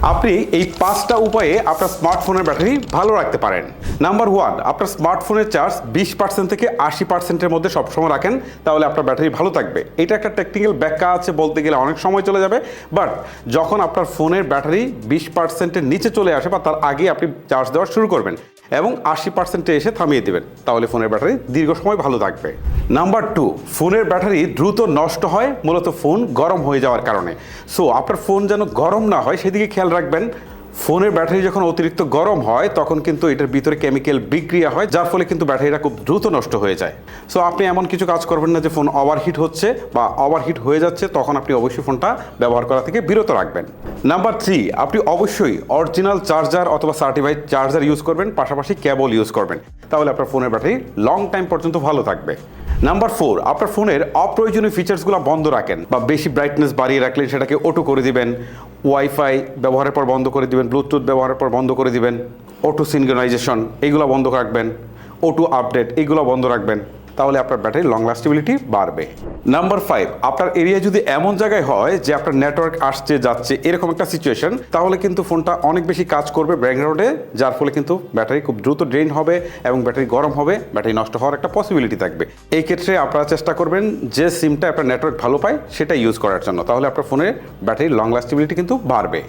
আপনি এই 5টা উপায়ে আপনার স্মার্টফোনের ব্যাটারি ভালো রাখতে পারেন। নাম্বার 1, আপনার স্মার্টফোনের চার্জ 20% থেকে 80%-এর মধ্যে সবসময় রাখেন, তাহলে আপনার ব্যাটারি ভালো থাকবে। এটা একটা টেকনিক্যাল ব্যাখ্যা আছে, বলতে গেলে অনেক সময় চলে যাবে, বাট যখন আপনার ফোনের ব্যাটারি 20%-এর নিচে চলে আসে বা তার আগে আপনি চার্জ দেওয়া শুরু করবেন এবং 80%-এ এসে থামিয়ে দেবেন, তাহলে ফোনের ব্যাটারি দীর্ঘ সময় ভালো থাকবে। নাম্বার 2, ফোনের ব্যাটারি দ্রুত নষ্ট হয় মূলত ফোন গরম হয়ে যাওয়ার কারণে। সো আপনার ফোন যেন গরম না হয় সেদিকে খেয়াল রাখবেন। ফোনের ব্যাটারি যখন অতিরিক্ত গরম হয় তখন কিন্তু এটার ভিতরে কেমিক্যাল বিক্রিয়া হয়, যার ফলে কিন্তু ব্যাটারিটা খুব দ্রুত নষ্ট হয়ে যায়। সো আপনি এমন কিছু কাজ করবেন না যে ফোন ওভারহিট হচ্ছে বা ওভারহিট হয়ে যাচ্ছে, তখন আপনি অবশ্যই ফোনটা ব্যবহার করা থেকে বিরত রাখবেন। নাম্বার 3, আপনি অবশ্যই অরিজিনাল চার্জার অথবা সার্টিফাইড চার্জার ইউজ করবেন, পাশাপাশি কেবল ইউজ করবেন, তাহলে আপনার ফোনের ব্যাটারি লং টাইম পর্যন্ত ভালো থাকবে। নাম্বার 4, আপনার ফোনের অপ্রয়োজনীয় ফিচার্সগুলো বন্ধ রাখেন বা বেশি ব্রাইটনেস বাড়িয়ে রাখলেন সেটাকে অটো করে দিবেন, ওয়াইফাই ব্যবহারের পর বন্ধ করে দিবেন, ব্লুটুথ ব্যবহারের পর বন্ধ করে দিবেন, অটো সিনক্রোনাইজেশন এইগুলো বন্ধ রাখবেন, অটো আপডেট এইগুলো বন্ধ রাখবেন, তাহলে আপনার ব্যাটারি লং লাস্টেবিলিটি বাড়বে। নাম্বার 5, আপনার এরিয়া যদি এমন জায়গায় হয় যে আপনার নেটওয়ার্ক আসছে যাচ্ছে এরকম একটা সিচুয়েশন, তাহলে কিন্তু ফোনটা অনেক বেশি কাজ করবে ব্যাকগ্রাউন্ডে, যার ফলে কিন্তু ব্যাটারি খুব দ্রুত ড্রেন হবে এবং ব্যাটারি গরম হবে, ব্যাটারি নষ্ট হওয়ার একটা পসিবিলিটি থাকবে। এই ক্ষেত্রে আপনারা চেষ্টা করবেন যে সিমটা আপনার নেটওয়ার্ক ভালো পায় সেটা ইউজ করার জন্য, তাহলে আপনার ফোনের ব্যাটারি লং লাস্টেবিলিটি কিন্তু বাড়বে।